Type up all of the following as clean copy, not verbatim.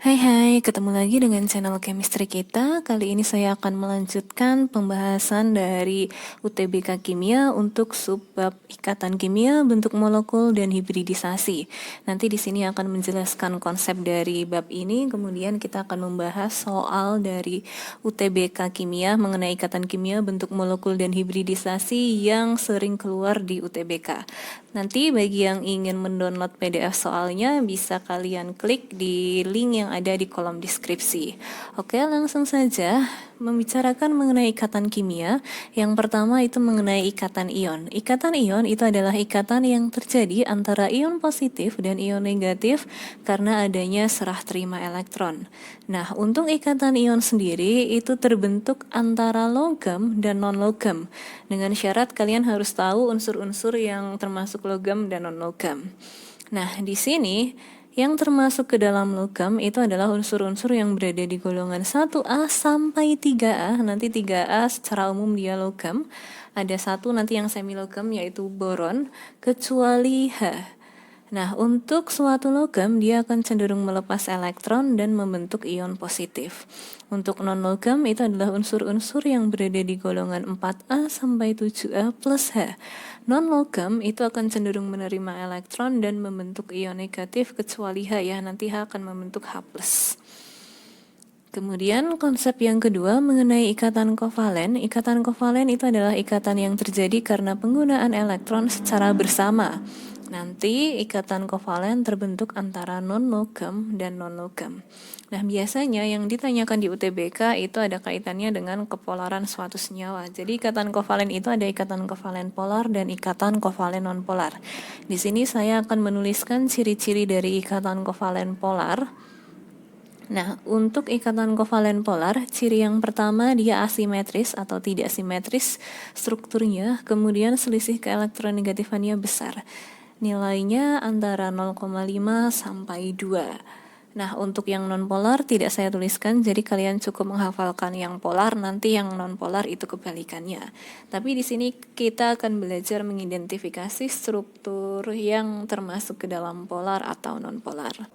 Hai hai, ketemu lagi dengan channel chemistry kita. Kali ini saya akan melanjutkan pembahasan dari UTBK Kimia untuk subbab ikatan kimia, bentuk molekul, dan hibridisasi. Nanti di sini akan menjelaskan konsep dari bab ini, kemudian kita akan membahas soal dari UTBK Kimia mengenai ikatan kimia, bentuk molekul, dan hibridisasi yang sering keluar di UTBK. Nanti bagi yang ingin mendownload PDF soalnya bisa kalian klik di link yang ada di kolom deskripsi. Oke, langsung saja membicarakan mengenai ikatan kimia. Yang pertama itu mengenai ikatan ion. Ikatan ion itu adalah ikatan yang terjadi antara ion positif dan ion negatif karena adanya serah terima elektron. Nah, untuk ikatan ion sendiri itu terbentuk antara logam dan non-logam. Dengan syarat kalian harus tahu unsur-unsur yang termasuk logam dan non-logam. Nah, di sini yang termasuk ke dalam logam itu adalah unsur-unsur yang berada di golongan 1A sampai 3A. Nanti 3A secara umum dia logam. Ada satu nanti yang semilogam yaitu boron, kecuali H. Nah, untuk suatu logam, dia akan cenderung melepas elektron dan membentuk ion positif. Untuk non-logam, itu adalah unsur-unsur yang berada di golongan 4A sampai 7A plus H. Non-logam itu akan cenderung menerima elektron dan membentuk ion negatif, kecuali H ya, nanti H akan membentuk H+. Kemudian konsep yang kedua mengenai ikatan kovalen. Ikatan kovalen itu adalah ikatan yang terjadi karena penggunaan elektron secara bersama. Nanti ikatan kovalen terbentuk antara non-logam dan non-logam. Nah, biasanya yang ditanyakan di UTBK itu ada kaitannya dengan kepolaran suatu senyawa. Jadi ikatan kovalen itu ada ikatan kovalen polar dan ikatan kovalen non-polar. Di sini saya akan menuliskan ciri-ciri dari ikatan kovalen polar. Nah, untuk ikatan kovalen polar, ciri yang pertama dia asimetris atau tidak simetris strukturnya, kemudian selisih keelektronegatifannya besar. Nilainya antara 0,5 sampai 2. Nah, untuk yang non-polar tidak saya tuliskan, jadi kalian cukup menghafalkan yang polar, nanti yang non-polar itu kebalikannya. Tapi di sini kita akan belajar mengidentifikasi struktur yang termasuk ke dalam polar atau non-polar.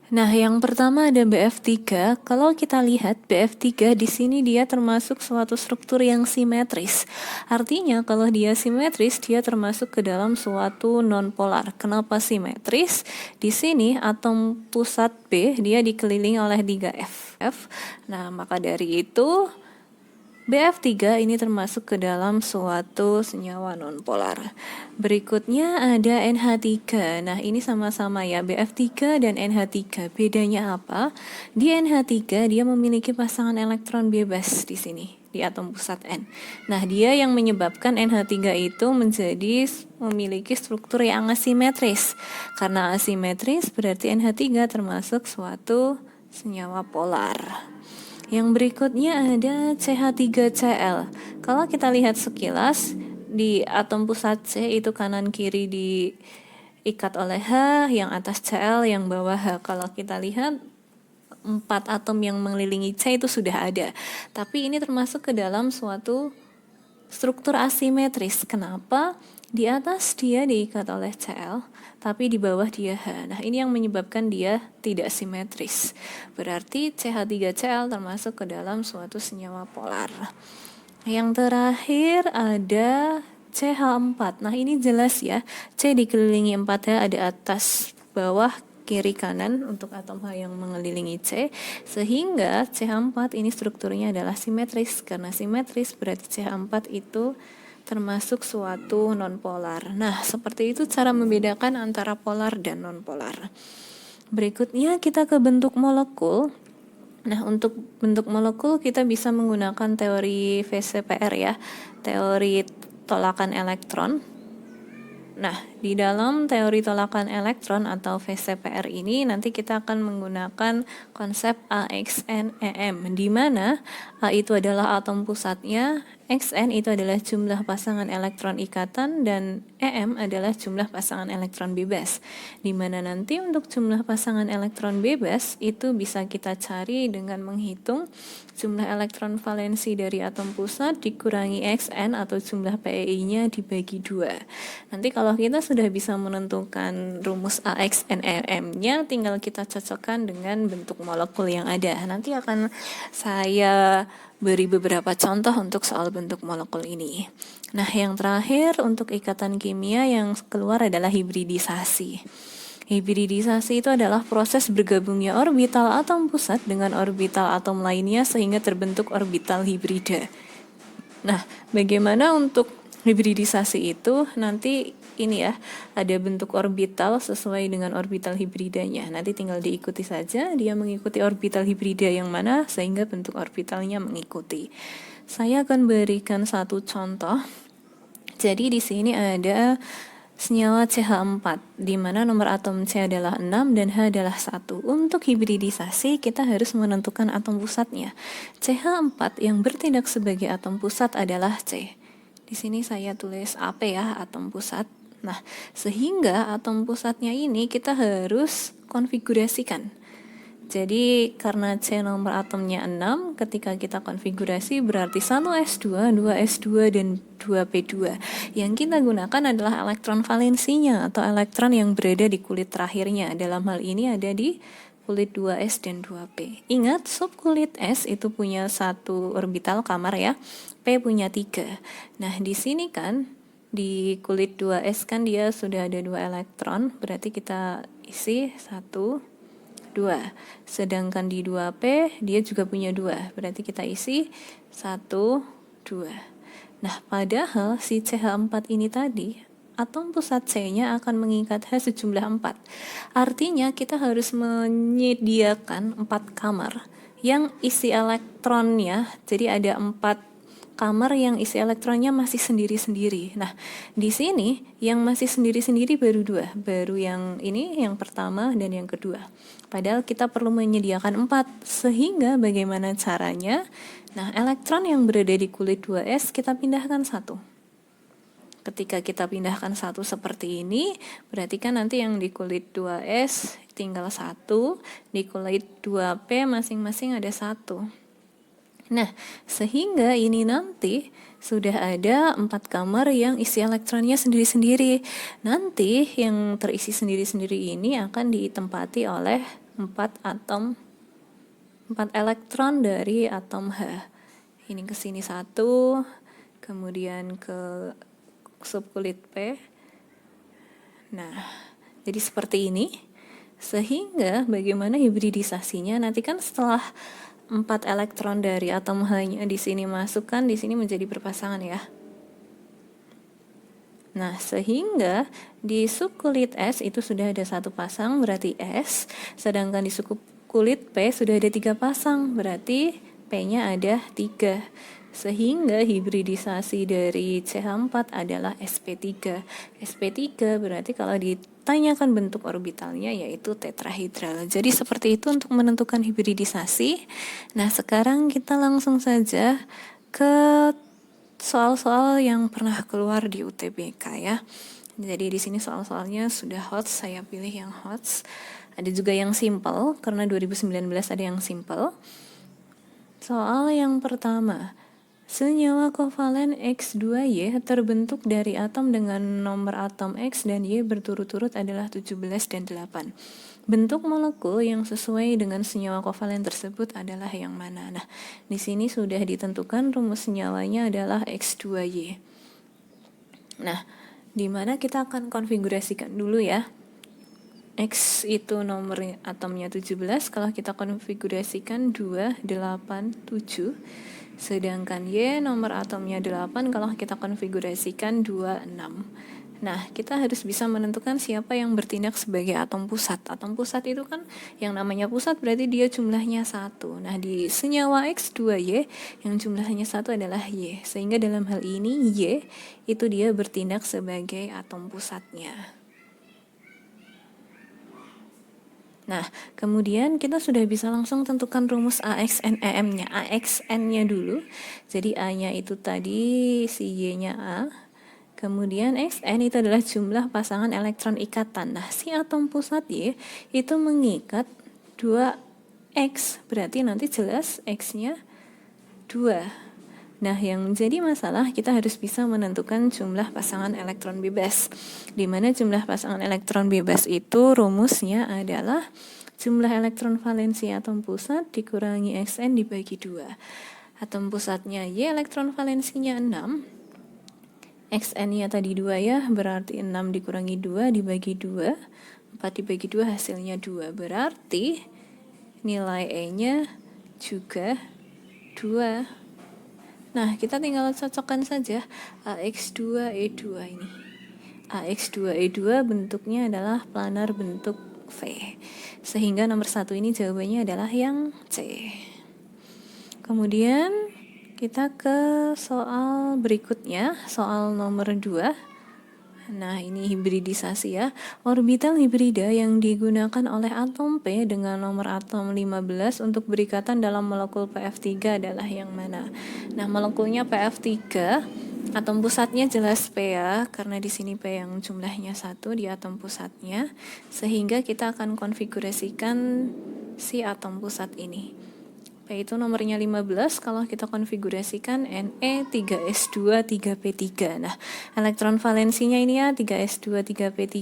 Nah, yang pertama ada BF3. Kalau kita lihat BF3 di sini dia termasuk suatu struktur yang simetris. Artinya kalau dia simetris, dia termasuk ke dalam suatu non-polar. Kenapa simetris? Di sini atom pusat B dia dikelilingi oleh 3F. Nah, maka dari itu BF3 ini termasuk ke dalam suatu senyawa nonpolar. Berikutnya ada NH3. Nah, ini sama-sama ya, BF3 dan NH3. Bedanya apa? Di NH3 dia memiliki pasangan elektron bebas di sini, di atom pusat N. Nah, dia yang menyebabkan NH3 itu menjadi memiliki struktur yang asimetris. Karena asimetris berarti NH3 termasuk suatu senyawa polar. Yang berikutnya ada CH3Cl. Kalau kita lihat sekilas, di atom pusat C itu kanan kiri diikat oleh H, yang atas Cl, yang bawah H. Kalau kita lihat 4 atom yang mengelilingi C itu sudah ada. Tapi ini termasuk ke dalam suatu struktur asimetris. Kenapa? Di atas dia diikat oleh Cl, tapi di bawah dia H. Nah, ini yang menyebabkan dia tidak simetris. Berarti CH3Cl termasuk ke dalam suatu senyawa polar. Yang terakhir ada CH4. Nah, ini jelas ya. C dikelilingi 4H, ada atas, bawah, kiri, kanan untuk atom H yang mengelilingi C, sehingga CH4 ini strukturnya adalah simetris. Karena simetris berarti CH4 itu termasuk suatu nonpolar. Nah, seperti itu cara membedakan antara polar dan nonpolar. Berikutnya kita ke bentuk molekul. Nah, untuk bentuk molekul kita bisa menggunakan teori VCPR ya, teori tolakan elektron. Nah, di dalam teori tolakan elektron atau VCPR ini nanti kita akan menggunakan konsep AXN EM, di mana A itu adalah atom pusatnya, Xn itu adalah jumlah pasangan elektron ikatan dan Em adalah jumlah pasangan elektron bebas. Di mana nanti untuk jumlah pasangan elektron bebas itu bisa kita cari dengan menghitung jumlah elektron valensi dari atom pusat dikurangi Xn atau jumlah PeI-nya dibagi 2. Nanti kalau kita sudah bisa menentukan rumus AXN Em-nya, tinggal kita cocokkan dengan bentuk molekul yang ada. Nanti akan saya beri beberapa contoh untuk soal bentuk molekul ini. Nah, yang terakhir untuk ikatan kimia yang keluar adalah hibridisasi. Hibridisasi itu adalah proses bergabungnya orbital atom pusat dengan orbital atom lainnya sehingga terbentuk orbital hibrida. Nah, bagaimana untuk hibridisasi itu? Nanti ini ya, ada bentuk orbital sesuai dengan orbital hibridanya. Nanti tinggal diikuti saja, dia mengikuti orbital hibrida yang mana sehingga bentuk orbitalnya mengikuti. Saya akan berikan satu contoh. Jadi di sini ada senyawa CH4, di mana nomor atom C adalah 6 dan H adalah 1. Untuk hibridisasi, kita harus menentukan atom pusatnya. CH4 yang bertindak sebagai atom pusat adalah C. Di sini saya tulis AP ya, atom pusat. Nah, sehingga atom pusatnya ini kita harus konfigurasikan. Jadi karena C nomor atomnya 6, ketika kita konfigurasi berarti 1s2, 2s2, dan 2p2. Yang kita gunakan adalah elektron valensinya atau elektron yang berada di kulit terakhirnya. Dalam hal ini ada di kulit 2s dan 2p. Ingat, subkulit S itu punya 1 orbital kamar ya, P punya 3. Nah, di sini kan di kulit 2s kan dia sudah ada 2 elektron, berarti kita isi 1, 2. Sedangkan di 2p dia juga punya 2, berarti kita isi 1, 2. Nah, padahal si CH4 ini tadi, atom pusat C-nya akan mengikat H sejumlah 4. Artinya kita harus menyediakan 4 kamar yang isi elektronnya, jadi ada 4 kamar yang isi elektronnya masih sendiri-sendiri. Nah, di sini yang masih sendiri-sendiri baru 2, baru yang ini, yang pertama dan yang kedua. Padahal kita perlu menyediakan 4, sehingga bagaimana caranya? Nah, elektron yang berada di kulit 2s kita pindahkan 1. Ketika kita pindahkan 1 seperti ini, berarti kan nanti yang di kulit 2s tinggal 1, di kulit 2p masing-masing ada 1. Nah, sehingga ini nanti sudah ada 4 kamar yang isi elektronnya sendiri-sendiri. Nanti yang terisi sendiri-sendiri ini akan ditempati oleh 4 elektron dari atom H. Ini ke sini 1, kemudian ke subkulit P. Nah, jadi seperti ini. Sehingga bagaimana hibridisasinya? Nanti kan setelah 4 elektron dari atom H-nya di sini masukkan, di sini menjadi berpasangan ya. Nah, sehingga di subkulit S itu sudah ada 1 pasang, berarti S. Sedangkan di subkulit P sudah ada 3 pasang, berarti P-nya ada 3. Sehingga hibridisasi dari CH4 adalah sp3. sp3 berarti kalau ditanyakan bentuk orbitalnya yaitu tetrahedral. Jadi seperti itu untuk menentukan hibridisasi. Nah, sekarang kita langsung saja ke soal-soal yang pernah keluar di UTBK ya. Jadi di sini soal-soalnya sudah hot, saya pilih yang hot. Ada juga yang simple, karena 2019 ada yang simple. Soal yang pertama, senyawa kovalen X2Y terbentuk dari atom dengan nomor atom X dan Y berturut-turut adalah 17 dan 8. Bentuk molekul yang sesuai dengan senyawa kovalen tersebut adalah yang mana? Nah, di sini sudah ditentukan rumus senyawanya adalah X2Y. Nah, di mana kita akan konfigurasikan dulu ya. X itu nomor atomnya 17, kalau kita konfigurasikan 2, 8, 7. Sedangkan Y nomor atomnya 8 kalau kita konfigurasikan 2, 6. Nah, kita harus bisa menentukan siapa yang bertindak sebagai atom pusat. Atom pusat itu kan yang namanya pusat berarti dia jumlahnya 1. Nah, di senyawa X2Y yang jumlahnya 1 adalah Y. Sehingga dalam hal ini Y itu dia bertindak sebagai atom pusatnya. Nah, kemudian kita sudah bisa langsung tentukan rumus AXN-EM-nya. AXN-nya dulu, jadi A-nya itu tadi si Y-nya A. Kemudian Xn itu adalah jumlah pasangan elektron ikatan. Nah, si atom pusat Y itu mengikat 2X, berarti nanti jelas X-nya 2. Nah, yang menjadi masalah kita harus bisa menentukan jumlah pasangan elektron bebas. Di mana jumlah pasangan elektron bebas itu rumusnya adalah jumlah elektron valensi atom pusat dikurangi Xn dibagi 2. Atom pusatnya Y, elektron valensinya 6. Xn-nya tadi 2 ya, berarti 6 dikurangi 2 dibagi 2. 4 dibagi 2 hasilnya 2. Berarti nilai E-nya juga 2. Nah, kita tinggal cocokkan saja AX2E2 ini. AX2E2 bentuknya adalah planar bentuk V. Sehingga nomor 1 ini jawabannya adalah yang C. Kemudian kita ke soal berikutnya, soal nomor 2. Nah, ini hibridisasi ya. Orbital hibrida yang digunakan oleh atom P dengan nomor atom 15 untuk berikatan dalam molekul PF3 adalah yang mana? Nah, molekulnya PF3, atom pusatnya jelas P ya, karena di sini P yang jumlahnya 1 di atom pusatnya, sehingga kita akan konfigurasikan si atom pusat ini. P itu nomornya 15, kalau kita konfigurasikan Ne 3s2 3p3. Nah, elektron valensinya ini ya 3s2 3p3.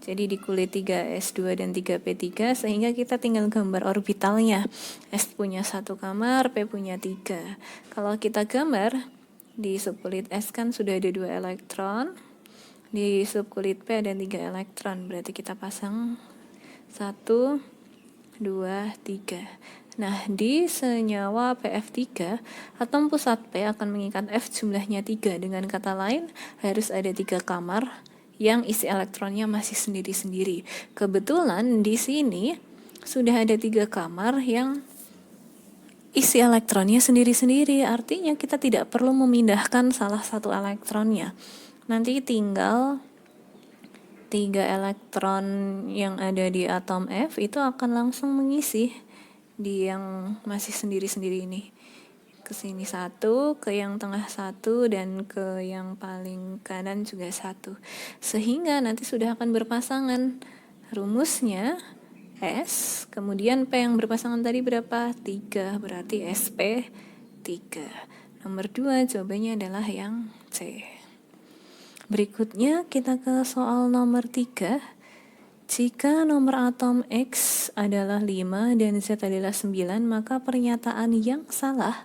Jadi di kulit 3s2 dan 3p3, sehingga kita tinggal gambar orbitalnya. S punya 1 kamar, P punya 3. Kalau kita gambar di subkulit S kan sudah ada 2 elektron. Di subkulit P ada 3 elektron. Berarti kita pasang 1 2 3. Nah, di senyawa PF3, atom pusat P akan mengikat F jumlahnya 3. Dengan kata lain, harus ada 3 kamar yang isi elektronnya masih sendiri-sendiri. Kebetulan di sini sudah ada 3 kamar yang isi elektronnya sendiri-sendiri. Artinya kita tidak perlu memindahkan salah satu elektronnya. Nanti tinggal 3 elektron yang ada di atom F itu akan langsung mengisi di yang masih sendiri-sendiri ini. Ke sini 1, ke yang tengah 1, dan ke yang paling kanan juga 1. Sehingga nanti sudah akan berpasangan. Rumusnya S, kemudian P yang berpasangan tadi berapa? 3, berarti SP 3. Nomor 2 jawabannya adalah yang C. Berikutnya kita ke soal nomor 3. Jika nomor atom X adalah 5 dan Z adalah 9, maka pernyataan yang salah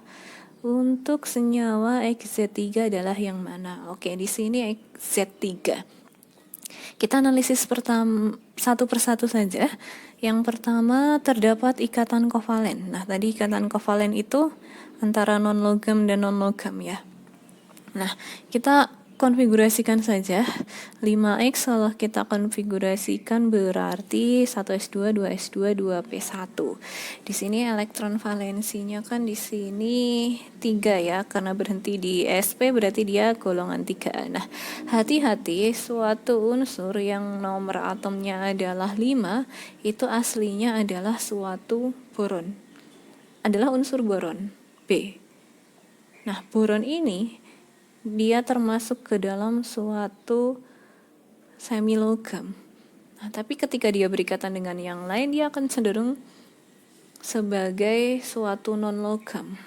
untuk senyawa XZ3 adalah yang mana? Oke, di sini XZ3. Kita analisis satu persatu saja. Yang pertama, terdapat ikatan kovalen. Nah, tadi ikatan kovalen itu antara non-logam dan non-logam ya. Nah, kita konfigurasikan saja. 5X kalau kita konfigurasikan berarti 1s2, 2s2, 2p1. Di sini elektron valensinya kan di sini 3 ya, karena berhenti di sp berarti dia golongan 3. Nah, hati-hati, suatu unsur yang nomor atomnya adalah 5 itu aslinya adalah suatu boron. Adalah unsur boron B. Nah, boron ini dia termasuk ke dalam suatu semilogam. Nah, tapi ketika dia berikatan dengan yang lain, dia akan cenderung sebagai suatu non-logam.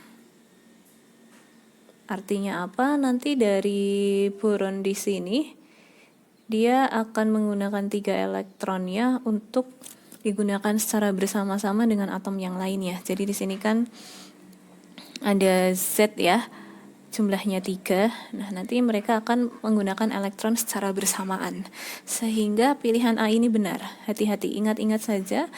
Artinya apa? Nanti dari boron di sini, dia akan menggunakan 3 elektronnya untuk digunakan secara bersama-sama dengan atom yang lainnya. Jadi di sini kan ada Z ya, jumlahnya 3. Nah, nanti mereka akan menggunakan elektron secara bersamaan. Sehingga pilihan A ini benar. Hati-hati, ingat-ingat saja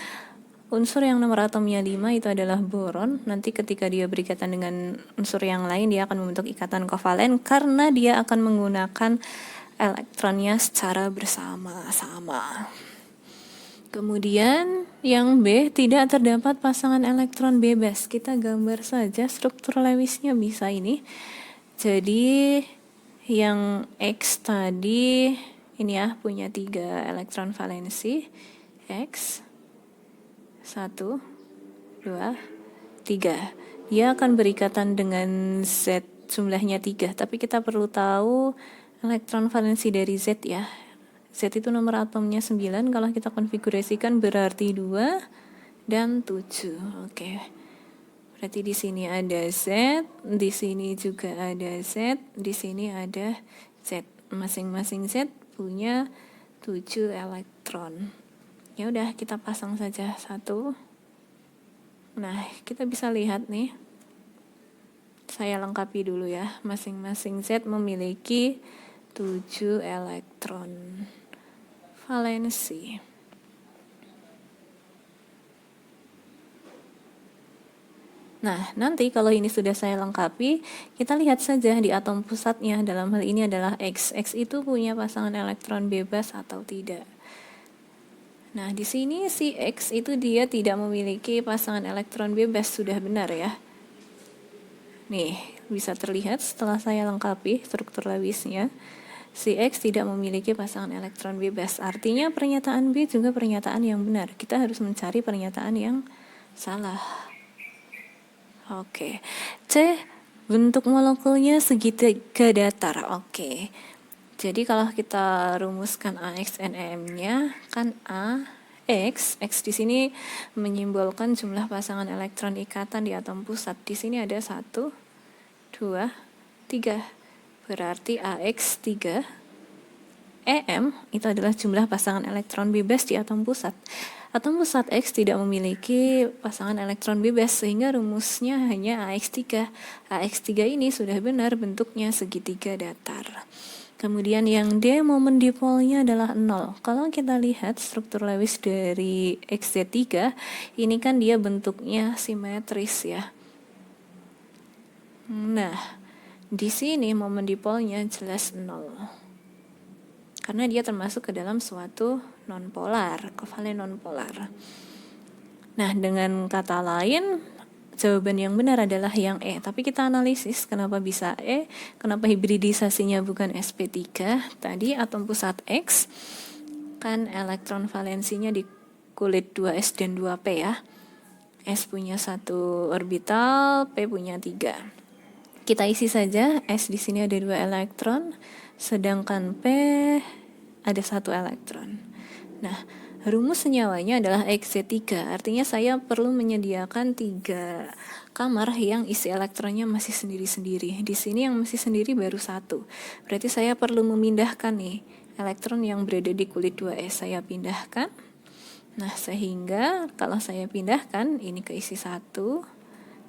unsur yang nomor atomnya 5 itu adalah boron. Nanti ketika dia berikatan dengan unsur yang lain, dia akan membentuk ikatan kovalen karena dia akan menggunakan elektronnya secara bersama-sama. Kemudian yang B, tidak terdapat pasangan elektron bebas. Kita gambar saja struktur Lewisnya bisa ini. Jadi yang X tadi ini ya punya 3 elektron valensi X. 1, 2, 3. Dia akan berikatan dengan Z jumlahnya 3, tapi kita perlu tahu elektron valensi dari Z ya. Z itu nomor atomnya 9, kalau kita konfigurasikan berarti 2 dan 7. Oke. Berarti di sini ada Z, di sini juga ada Z, di sini ada Z. Masing-masing Z punya 7 elektron. Ya udah, kita pasang saja 1. Nah, kita bisa lihat nih. Saya lengkapi dulu ya. Masing-masing Z memiliki 7 elektron valensi. Nah, nanti kalau ini sudah saya lengkapi, kita lihat saja di atom pusatnya. Dalam hal ini adalah X. X itu punya pasangan elektron bebas atau tidak. Nah, di sini si X itu dia tidak memiliki pasangan elektron bebas, sudah benar ya. Nih, bisa terlihat setelah saya lengkapi struktur Lewisnya, si X tidak memiliki pasangan elektron bebas. Artinya pernyataan B juga pernyataan yang benar. Kita harus mencari pernyataan yang salah. Oke. C, bentuk molekulnya segitiga datar. Oke. Jadi kalau kita rumuskan AX and EM-nya, kan X di sini menyimbolkan jumlah pasangan elektron ikatan di atom pusat. Di sini ada 1, 2, 3. Berarti AX 3, EM itu adalah jumlah pasangan elektron bebas di atom pusat. Atom pusat X tidak memiliki pasangan elektron bebas, sehingga rumusnya hanya AX3. AX3 ini sudah benar bentuknya segitiga datar. Kemudian yang D, momen dipolnya adalah 0. Kalau kita lihat struktur Lewis dari XZ3, ini kan dia bentuknya simetris ya. Nah, di sini momen dipolnya jelas 0. Karena dia termasuk ke dalam suatu nonpolar, kovalen nonpolar. Nah, dengan kata lain, jawaban yang benar adalah yang E. Tapi kita analisis kenapa bisa E, kenapa hibridisasinya bukan sp3. Tadi atom pusat X, kan elektron valensinya di kulit 2s dan 2p ya. S punya 1 orbital, P punya 3. Kita isi saja, S di sini ada 2 elektron, sedangkan P ada 1 elektron. Nah, rumus senyawanya adalah XZ3, artinya saya perlu menyediakan 3 kamar yang isi elektronnya masih sendiri-sendiri. Di sini yang masih sendiri baru 1. Berarti saya perlu memindahkan nih elektron yang berada di kulit 2s, saya pindahkan. Nah, sehingga kalau saya pindahkan ini ke isi 1,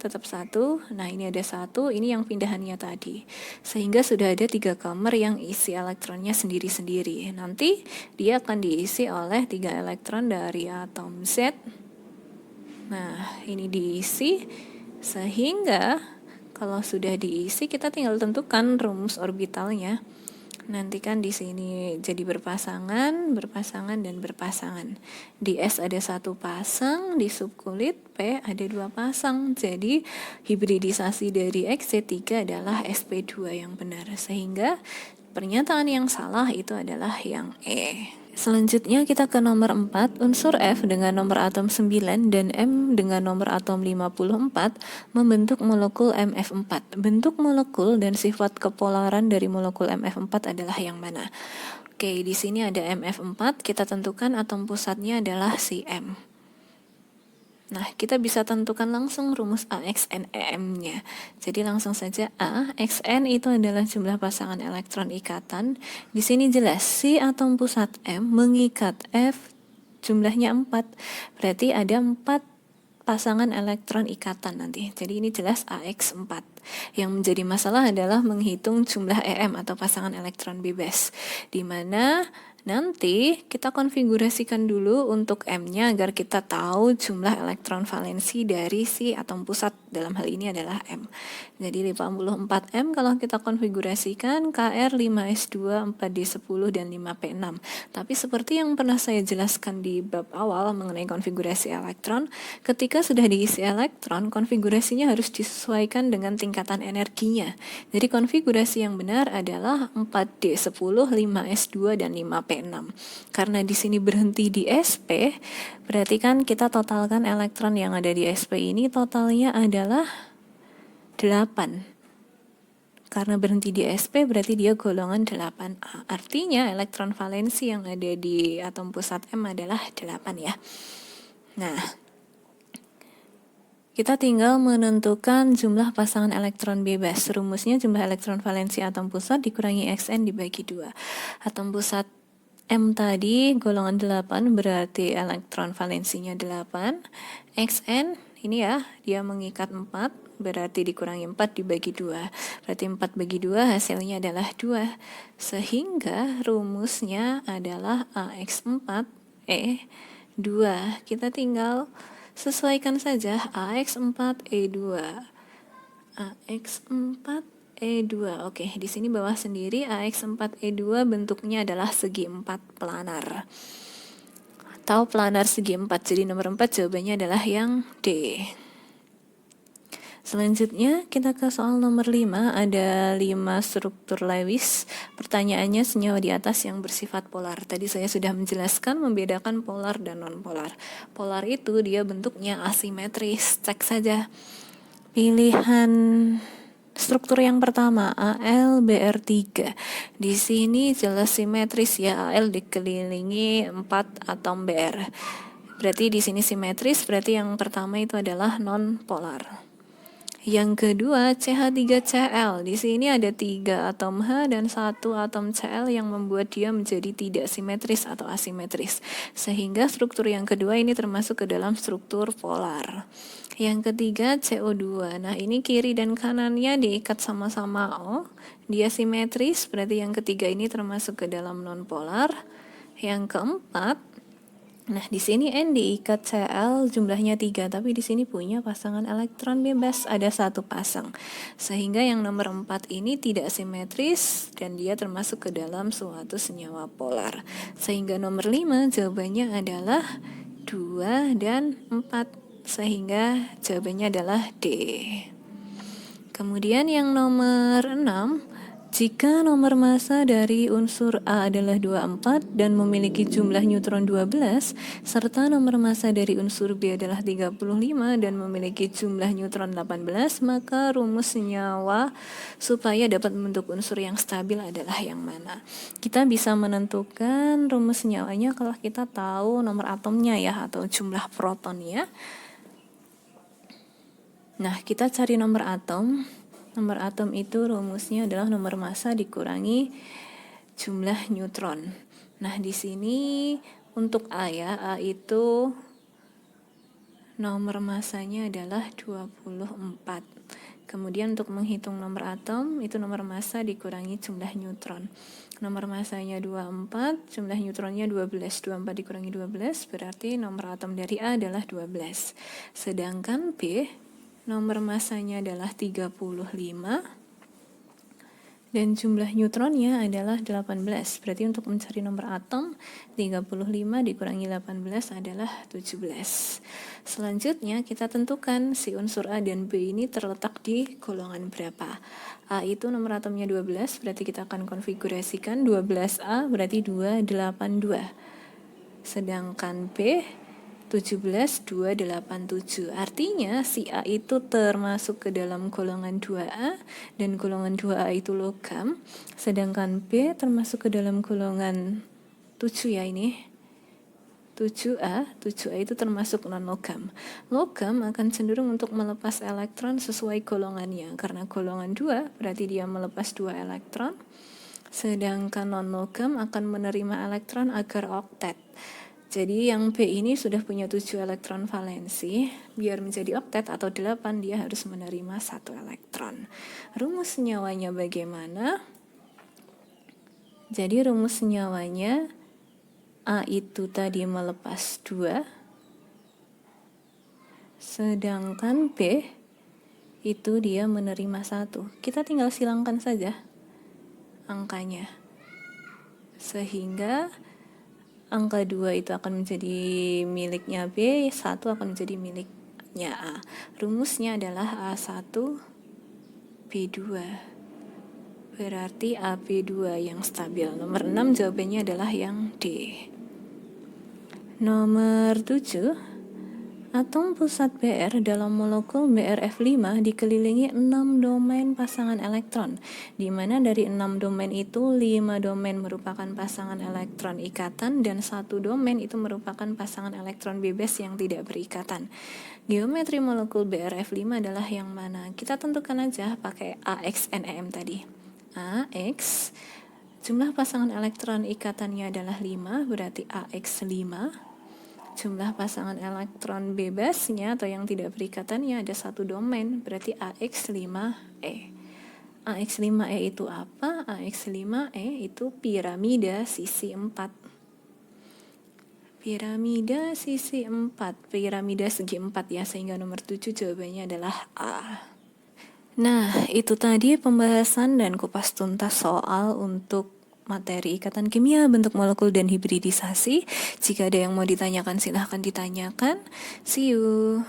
tetap 1. Nah, ini ada 1, ini yang pindahannya tadi. Sehingga sudah ada 3 kamar yang isi elektronnya sendiri-sendiri. Nanti dia akan diisi oleh 3 elektron dari atom Z. Nah, ini diisi, sehingga kalau sudah diisi kita tinggal tentukan rumus orbitalnya. Nanti kan di sini jadi berpasangan, dan berpasangan. Di S ada 1 pasang, di subkulit P ada 2 pasang. Jadi hibridisasi dari XZ3 adalah sp2 yang benar. Sehingga pernyataan yang salah itu adalah yang E. Selanjutnya kita ke nomor 4, unsur F dengan nomor atom 9 dan M dengan nomor atom 54 membentuk molekul MF4. Bentuk molekul dan sifat kepolaran dari molekul MF4 adalah yang mana? Oke, di sini ada MF4, kita tentukan atom pusatnya adalah si M. Nah, kita bisa tentukan langsung rumus AXN EM-nya. Jadi langsung saja AXN itu adalah jumlah pasangan elektron ikatan. Di sini jelas si atom pusat M mengikat F jumlahnya 4. Berarti ada 4 pasangan elektron ikatan nanti. Jadi ini jelas AX4. Yang menjadi masalah adalah menghitung jumlah EM atau pasangan elektron bebas. Di mana nanti kita konfigurasikan dulu untuk M-nya agar kita tahu jumlah elektron valensi dari si atom pusat dalam hal ini adalah M. Jadi 54M kalau kita konfigurasikan Kr 5s2, 4d10 dan 5p6. Tapi seperti yang pernah saya jelaskan di bab awal mengenai konfigurasi elektron, ketika sudah diisi elektron, konfigurasinya harus disesuaikan dengan tingkatan energinya. Jadi konfigurasi yang benar adalah 4d10, 5s2 dan 5p6. Karena di sini berhenti di sp, berarti kan kita totalkan elektron yang ada di sp ini totalnya adalah 8. Karena berhenti di sp berarti dia golongan 8A. Artinya elektron valensi yang ada di atom pusat M adalah 8 ya. Nah, kita tinggal menentukan jumlah pasangan elektron bebas. Rumusnya jumlah elektron valensi atom pusat dikurangi Xn dibagi 2. Atom pusat M tadi golongan 8 berarti elektron valensinya 8. Xn ini ya, dia mengikat 4 berarti dikurangi 4 dibagi 2. Berarti 4 bagi 2 hasilnya adalah 2. Sehingga rumusnya adalah AX4E2. Kita tinggal sesuaikan saja AX4E2. AX4E2. Oke, di sini bawah sendiri AX4E2 bentuknya adalah segi 4 planar. Atau planar segi 4. Jadi nomor 4 jawabannya adalah yang D. Selanjutnya kita ke soal nomor 5. Ada 5 struktur Lewis. Pertanyaannya senyawa di atas yang bersifat polar. Tadi saya sudah menjelaskan membedakan polar dan non-polar. Polar itu dia bentuknya asimetris. Cek saja. Pilihan struktur yang pertama AlBr3. Di sini jelas simetris ya, Al dikelilingi 4 atom Br. Berarti di sini simetris, berarti yang pertama itu adalah non polar. Yang kedua CH3Cl. Di sini ada 3 atom H dan 1 atom Cl yang membuat dia menjadi tidak simetris atau asimetris. Sehingga struktur yang kedua ini termasuk ke dalam struktur polar. Yang ketiga CO2. Nah, ini kiri dan kanannya diikat sama-sama O. Dia simetris, berarti yang ketiga ini termasuk ke dalam non-polar. Yang keempat, nah di sini N diikat Cl jumlahnya 3, tapi di sini punya pasangan elektron bebas, ada 1 pasang. Sehingga yang nomor 4 ini tidak simetris dan dia termasuk ke dalam suatu senyawa polar. Sehingga nomor 5 jawabannya adalah 2 dan 4. Sehingga jawabannya adalah D. Kemudian yang nomor 6, jika nomor massa dari unsur A adalah 24 dan memiliki jumlah neutron 12, serta nomor massa dari unsur B adalah 35 dan memiliki jumlah neutron 18, maka rumus senyawa supaya dapat membentuk unsur yang stabil adalah yang mana? Kita bisa menentukan rumus senyawanya kalau kita tahu nomor atomnya ya, atau jumlah protonnya. Nah, kita cari nomor atom. Nomor atom itu rumusnya adalah nomor massa dikurangi jumlah neutron. Nah, di sini untuk A ya, A itu nomor massanya adalah 24. Kemudian untuk menghitung nomor atom, itu nomor massa dikurangi jumlah neutron. Nomor massanya 24, jumlah neutronnya 12. 24 dikurangi 12, berarti nomor atom dari A adalah 12. Sedangkan B, nomor massanya adalah 35 dan jumlah neutronnya adalah 18. Berarti untuk mencari nomor atom 35 dikurangi 18 adalah 17. Selanjutnya kita tentukan si unsur A dan B ini terletak di golongan berapa. A itu nomor atomnya 12, berarti kita akan konfigurasikan 12A berarti 282. Sedangkan B 17287. Artinya si A itu termasuk ke dalam golongan 2A dan golongan 2A itu logam, sedangkan B termasuk ke dalam golongan 7 ya ini. 7A itu termasuk non-logam. Logam akan cenderung untuk melepas elektron sesuai golongannya, karena golongan 2 berarti dia melepas 2 elektron, sedangkan non-logam akan menerima elektron agar oktet. Jadi yang B ini sudah punya 7 elektron valensi, biar menjadi oktet atau 8 dia harus menerima 1 elektron. Rumus senyawanya bagaimana? Jadi rumus senyawanya A itu tadi melepas 2, sedangkan B itu dia menerima 1. Kita tinggal silangkan saja angkanya. Sehingga angka 2 itu akan menjadi miliknya B, 1 akan menjadi miliknya A. Rumusnya adalah A1 B2. Berarti AB2 yang stabil. Nomor 6 jawabannya adalah yang D. Nomor 7, atom pusat Br dalam molekul BrF5 dikelilingi 6 domain pasangan elektron, di mana dari 6 domain itu 5 domain merupakan pasangan elektron ikatan dan 1 domain itu merupakan pasangan elektron bebas yang tidak berikatan. Geometri molekul BrF5 adalah yang mana? Kita tentukan aja pakai AX NEM tadi. AX, jumlah pasangan elektron ikatannya adalah 5, berarti AX5. Jumlah pasangan elektron bebasnya atau yang tidak berikatannya ada 1 domain, berarti AX5E. AX5E itu apa? AX5E itu piramida sisi 4. Piramida sisi 4, piramida segi 4 ya, sehingga nomor 7 jawabannya adalah A. Nah, itu tadi pembahasan dan kupas tuntas soal untuk materi ikatan kimia, bentuk molekul, dan hibridisasi. Jika ada yang mau ditanyakan, silahkan ditanyakan. See you.